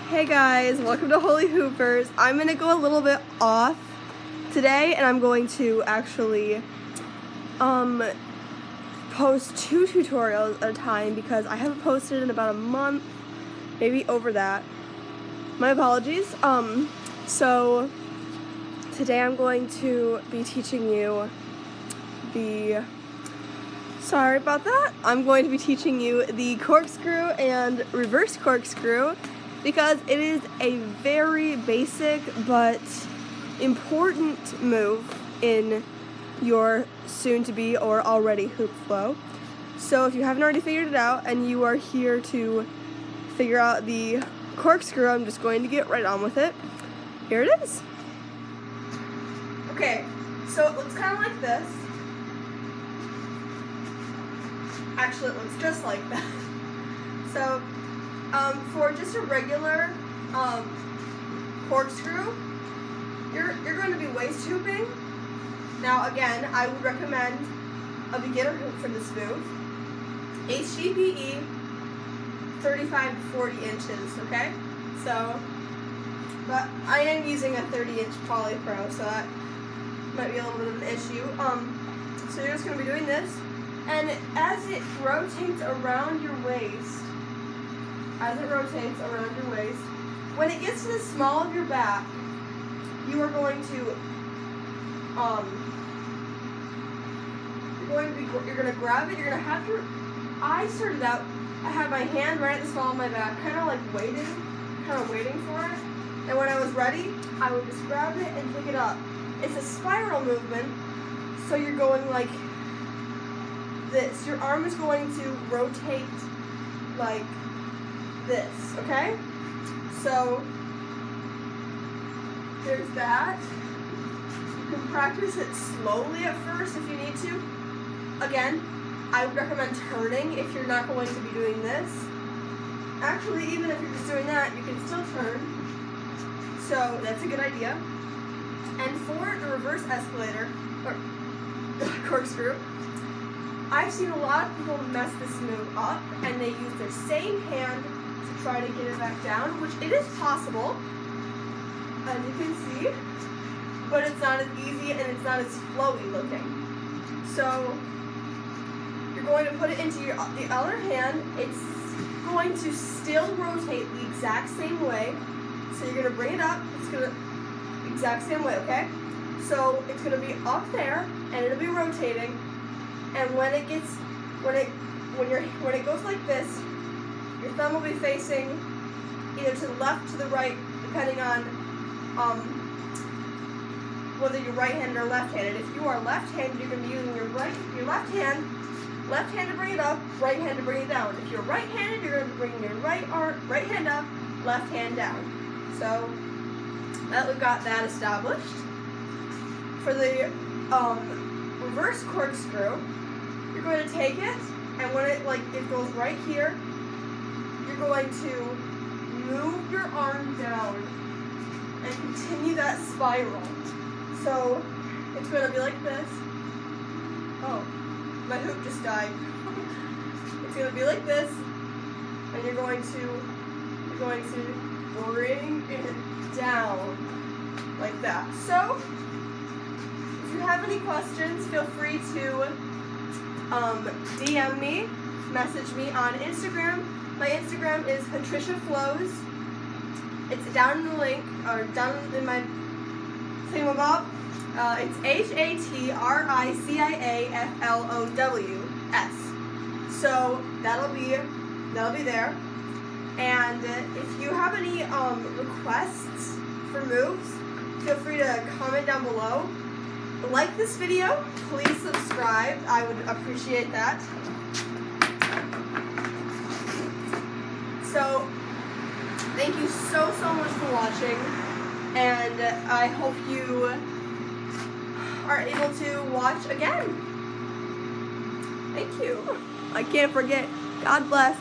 Hey guys, welcome to Holy Hoopers. I'm gonna go a little bit off today and I'm going to actually post 2 tutorials at a time because I haven't posted in about a month, maybe over that. My apologies. So today I'm going to be teaching you sorry about that. I'm going to be teaching you the corkscrew and reverse corkscrew because it is a very basic but important move in your soon-to-be or already hoop flow. So if you haven't already figured it out and you are here to figure out the corkscrew, I'm just going to get right on with it. Here it is. Okay, so it looks kind of like this. Actually, it looks just like that. So, for just a regular corkscrew, you're going to be waist hooping. Now, again, I would recommend a beginner hoop for this move. HDPE 35 to 40 inches, okay? So, but I am using a 30-inch Poly Pro, so that might be a little bit of an issue. So you're just going to be doing this. And as it rotates around your waist, when it gets to the small of your back, you are going to, you're going to grab it. You're going to have your, I started out, I had my hand right at the small of my back, kind of like waiting for it. And when I was ready, I would just grab it and pick it up. It's a spiral movement, so you're going like this. Your arm is going to rotate like this, okay? So there's that. You can practice it slowly at first if you need to. Again, I would recommend turning if you're not going to be doing this. Actually, even if you're just doing that, you can still turn. So that's a good idea. And for the reverse escalator, or corkscrew, I've seen a lot of people mess this move up and they use their same hand to try to get it back down, which it is possible, as you can see, but it's not as easy and it's not as flowy looking. So you're going to put it into the other hand. It's going to still rotate the exact same way. So you're going to bring it up. It's going to exact same way, okay? So it's going to be up there and it'll be rotating. And when it goes like this, your thumb will be facing either to the left, to the right, depending on whether you're right-handed or left-handed. If you are left-handed, you're going to be using your left hand to bring it up, right hand to bring it down. If you're right-handed, you're going to be bringing your right hand up, left hand down. So that we've got that established. For the reverse corkscrew, you're going to take it, and when it goes right here, you're going to move your arm down and continue that spiral. So it's going to be like this. Oh, my hoop just died. It's going to be like this, and you're going to bring it down like that. So if you have any questions, feel free to DM me, message me on Instagram. My Instagram is Patricia Flows. It's down in the link, or down in my thingamabob. It's HATRICIAFLOWS. So that'll be there. And if you have any requests for moves, feel free to comment down below. Like this video, please subscribe. I would appreciate that. So, thank you so much for watching, and I hope you are able to watch again. Thank you. I can't forget. God bless.